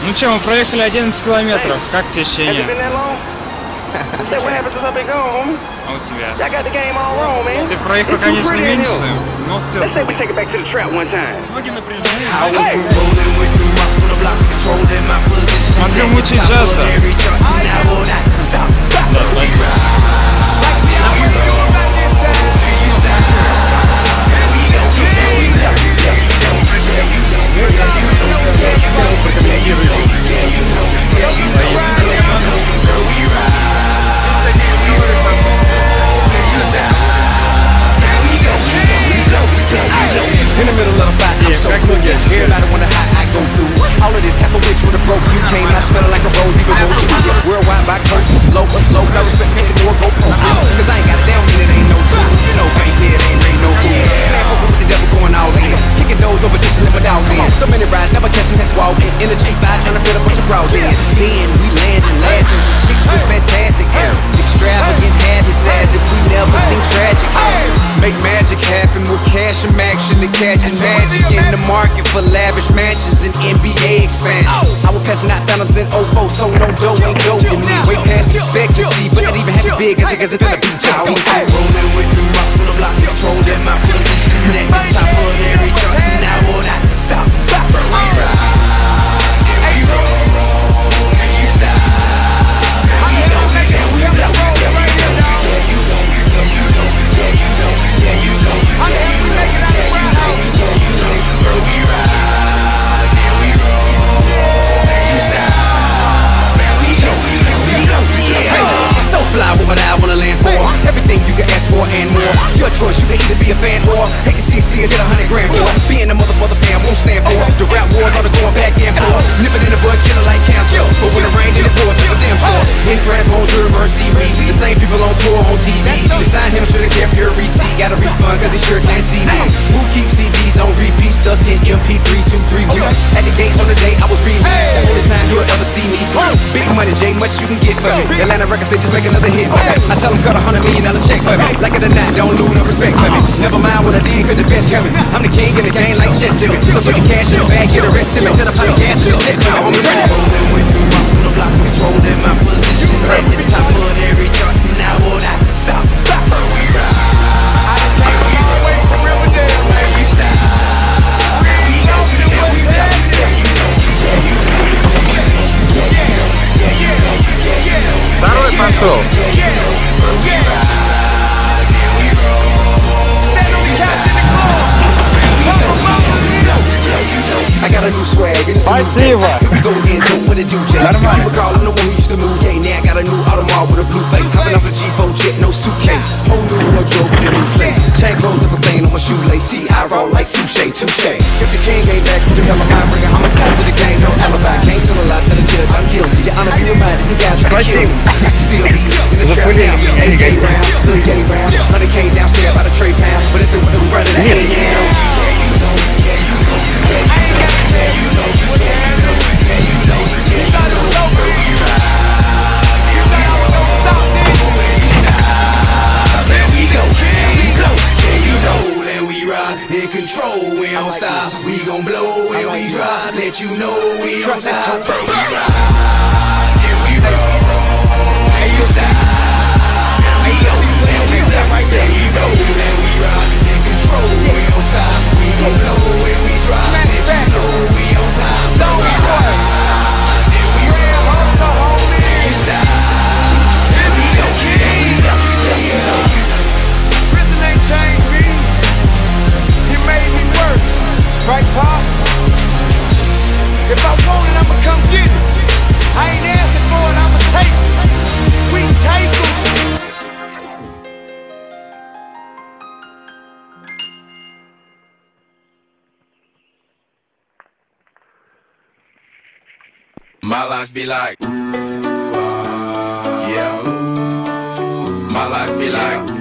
Ну что, мы проехали 11 километров. Как тебе ощущение? А у тебя? Ты проехал, конечно, меньше, но все. Ноги напряжены. Смотрю, мучить жажда. Да, спасибо. In the middle of the fight, I'm so cool. Everybody wonder how I go through all of this. Half a witch with a broke you came out smelling like a rose, even though you worldwide by coast, local. I respect me, the door go post. Cause I ain't got it down, and it ain't no tool. You know, baby, it ain't no fool. Man, fucking with the devil going all in. Kicking doors over just to let my dogs in. So many rides, never catching heads walking. In the G5, trying to fit a bunch of bras in. Then we landing, laughing. Chicks with fantastic extravagant habits as if we never seen tragic. Make magic happen with cash and action and catching magic in the market for lavish mansions and NBA expansions. I was passing out phantoms in 04, so no dough ain't dough to me. Way past expectancy, but not even half as big as it finna be. Just see rolling with the rocks on the block, controlling my position at the top of every chart. Now will not stop. We ride, yeah, we roll, and you stop. We go, we blow, yeah, we go, yeah, you go, you go, you go, yeah, you go, yeah, you go, yeah, you go, bro, we ride, yeah, we roll, and you stop. We go, we go, yeah. So fly, what would I wanna land for? Everything you can ask for and more. Your choice, you can either be a fan or hate to see and get 100 grand for. Being a mother fan won't stand for. The rap wars are going back and forth. Nipping in the bud, killer like cancer. But when it rains in the pours, never damn sure. In France, bonjour, mercy, the same people on tour on TV. They signed him, should've kept your receipt. Got a refund, cause he sure can't see me. Who keeps CDs on repeat, stuck in MP3s 2-3 weeks? At the gates on the day I was released. The only time you'll ever see me free. Big money, J, much you can get for me. Atlanta records say just make another hit for me. I tell them cut $100 million check for me. Like it or not, don't lose no respect for me. Never mind what I did, cause the best coming. I'm the king in the game like chess to me. So put the cash in the bag, get the rest to me. Tell the pot of gas to the jet to me. Homie, rolling with the rocks on the block, controlling my position at the top of every chart. Now will not stop. We ride. I done came a long way from Riverdale, man. You stop. We go, yeah, we go, yeah, you know, yeah, you know, yeah, you know, yeah, you know. Второй пошел. I got a new swag and it's a new day. Here we go again, so what it do, Jay? If you recall, I'm the one who used to move, yeah. Now I got a new Audemars with a blue face. Hopping off a G4 jet, no suitcase. Whole new wardrobe with a new place. Chain clothes if I stain on my shoelace. See, I roll like sushi, touche. If the king ain't back, who the hell am I bringing? I'm a scout to the game, no alibi. Can't tell a lie to the judge, I'm guilty. Your honor be reminded, you gotta try to kill me. Still be in the trap now, 8-day round, hood day round. 100K downstairs by the tray pound. But if they want to run it, I ain't now. I ain't gotta tell you what's happening. You know, you know me. You thought I was gonna stop this? There we go, say you know that we ride in control. We don't stop, we gon' blow when we drop. Let you know we don't stop. We ride, yeah, we roll, and you stop. We go, and we blow, say you know that we ride in control. We don't stop, we gon' blow when we drop. Let you know we on time. So we ride, and we roll, and you stop. We go, Tristan ain't changed me. He made me work, right, Pop? If I want it, I'ma come get it. I ain't asking for it, I'ma take it. We take it. My life be like, ooh, yeah. My life be like.